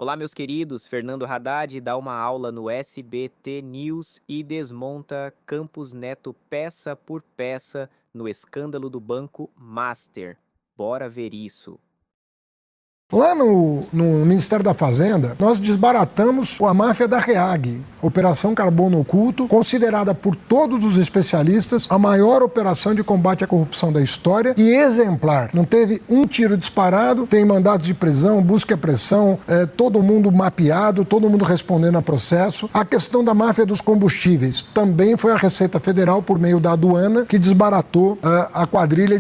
Olá, meus queridos. Fernando Haddad dá uma aula no SBT News e desmonta Campos Neto peça por peça no escândalo do Banco Master. Bora ver isso. Lá no Ministério da Fazenda, nós desbaratamos a máfia da REAG, Operação Carbono Oculto, considerada por todos os especialistas a maior operação de combate à corrupção da história e exemplar. Não teve um tiro disparado, tem mandados de prisão, busca e apreensão, todo mundo mapeado, todo mundo respondendo a processo. A questão da máfia dos combustíveis também foi a Receita Federal, por meio da aduana, que desbaratou a quadrilha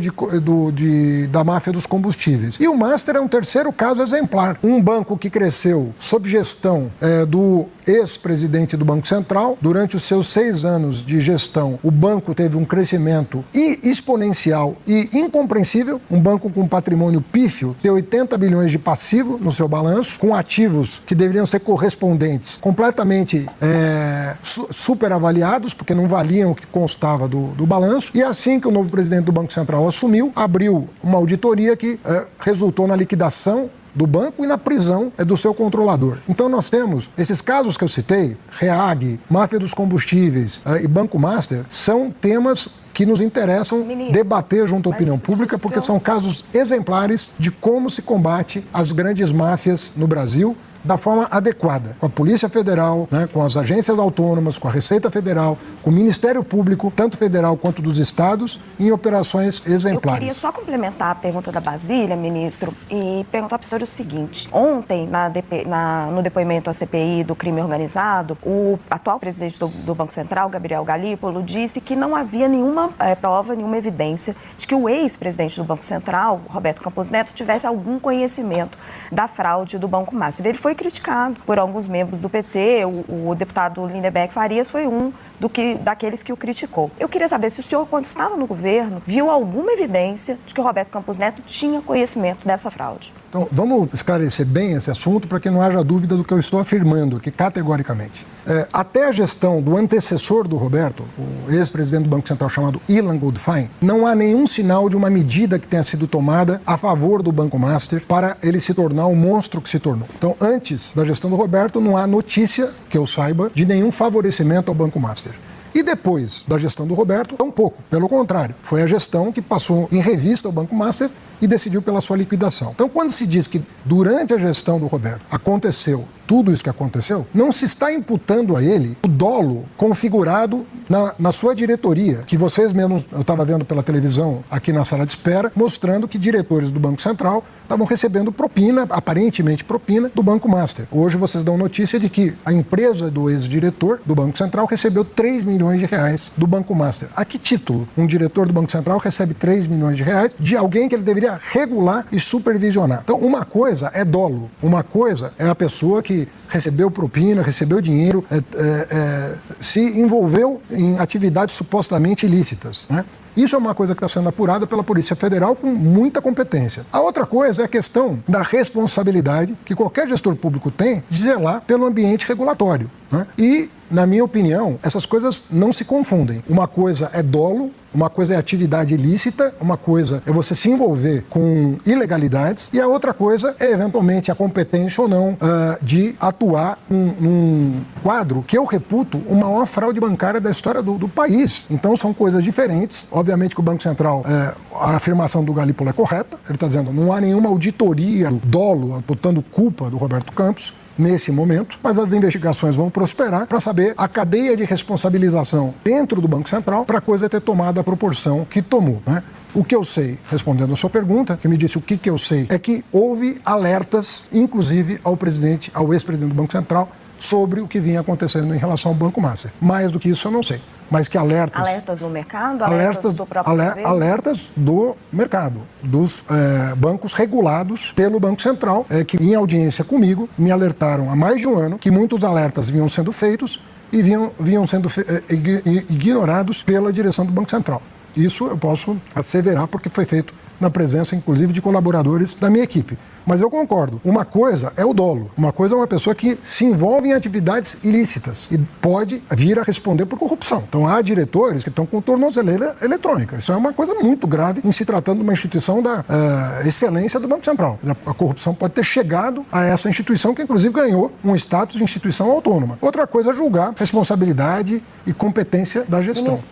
da máfia dos combustíveis. E o Master é um terceiro caso exemplar. Um banco que cresceu sob gestão do ex-presidente do Banco Central. Durante os seus 6 anos de gestão, o banco teve um crescimento exponencial e incompreensível. Um banco com patrimônio pífio, tem 80 bilhões de passivo no seu balanço, com ativos que deveriam ser correspondentes, completamente superavaliados, porque não valiam o que constava do balanço. E assim que o novo presidente do Banco Central assumiu, abriu uma auditoria que resultou na liquidação do banco e na prisão do seu controlador. Então nós temos esses casos que eu citei, REAG, máfia dos combustíveis e Banco Master, são temas que nos interessam debater junto à opinião pública, porque são casos exemplares de como se combate as grandes máfias no Brasil da forma adequada, com a Polícia Federal, com as agências autônomas, com a Receita Federal, com o Ministério Público, tanto federal quanto dos estados, em operações exemplares. Eu queria só complementar a pergunta da Basília, ministro, e perguntar para o senhor o seguinte. Ontem, no depoimento à CPI do crime organizado, o atual presidente do Banco Central, Gabriel Galípolo, disse que não havia nenhuma prova, nenhuma evidência de que o ex-presidente do Banco Central, Roberto Campos Neto, tivesse algum conhecimento da fraude do Banco Master. Ele foi criticado por alguns membros do PT, o deputado Lindeberg Farias foi um daqueles que o criticou. Eu queria saber se o senhor, quando estava no governo, viu alguma evidência de que o Roberto Campos Neto tinha conhecimento dessa fraude. Então, vamos esclarecer bem esse assunto para que não haja dúvida do que eu estou afirmando aqui categoricamente. Até a gestão do antecessor do Roberto, o ex-presidente do Banco Central chamado Ilan Goldfein, não há nenhum sinal de uma medida que tenha sido tomada a favor do Banco Master para ele se tornar o monstro que se tornou. Então, antes da gestão do Roberto, não há notícia, que eu saiba, de nenhum favorecimento ao Banco Master. E depois da gestão do Roberto, tampouco. Pelo contrário, foi a gestão que passou em revista o Banco Master e decidiu pela sua liquidação. Então, quando se diz que durante a gestão do Roberto aconteceu tudo isso que aconteceu, não se está imputando a ele o dolo configurado na sua diretoria, que vocês mesmos, eu estava vendo pela televisão aqui na sala de espera, mostrando que diretores do Banco Central estavam recebendo propina, aparentemente propina, do Banco Master. Hoje vocês dão notícia de que a empresa do ex-diretor do Banco Central recebeu 3 milhões de reais do Banco Master. A que título um diretor do Banco Central recebe 3 milhões de reais de alguém que ele deveria regular e supervisionar? Então, uma coisa é dolo, uma coisa é a pessoa que recebeu propina, recebeu dinheiro, se envolveu em atividades supostamente ilícitas, né? Isso é uma coisa que está sendo apurada pela Polícia Federal com muita competência. A outra coisa é a questão da responsabilidade que qualquer gestor público tem de zelar pelo ambiente regulatório, né? E, na minha opinião, essas coisas não se confundem. Uma coisa é dolo, uma coisa é atividade ilícita, uma coisa é você se envolver com ilegalidades e a outra coisa é, eventualmente, a competência ou não de atuar num quadro que eu reputo o maior fraude bancária da história do país. Então, são coisas diferentes. Obviamente que o Banco Central, a afirmação do Galípolo é correta. Ele está dizendo não há nenhuma auditoria, dolo, botando culpa do Roberto Campos nesse momento, mas as investigações vão prosperar para saber a cadeia de responsabilização dentro do Banco Central para a coisa ter tomado a proporção que tomou, né? O que eu sei, respondendo a sua pergunta, que me disse o que eu sei, é que houve alertas, inclusive ao ex-presidente do Banco Central, sobre o que vinha acontecendo em relação ao Banco Master. Mais do que isso eu não sei. Mas que alertas... Alertas do mercado? Alertas do próprio governo? Alertas do mercado, dos bancos regulados pelo Banco Central, que em audiência comigo me alertaram há mais de um ano que muitos alertas vinham sendo feitos e vinham sendo ignorados pela direção do Banco Central. Isso eu posso asseverar porque foi feito na presença, inclusive, de colaboradores da minha equipe. Mas eu concordo. Uma coisa é o dolo. Uma coisa é uma pessoa que se envolve em atividades ilícitas e pode vir a responder por corrupção. Então, há diretores que estão com tornozeleira eletrônica. Isso é uma coisa muito grave em se tratando de uma instituição da excelência do Banco Central. A corrupção pode ter chegado a essa instituição que, inclusive, ganhou um status de instituição autônoma. Outra coisa é julgar responsabilidade e competência da gestão. Ministro,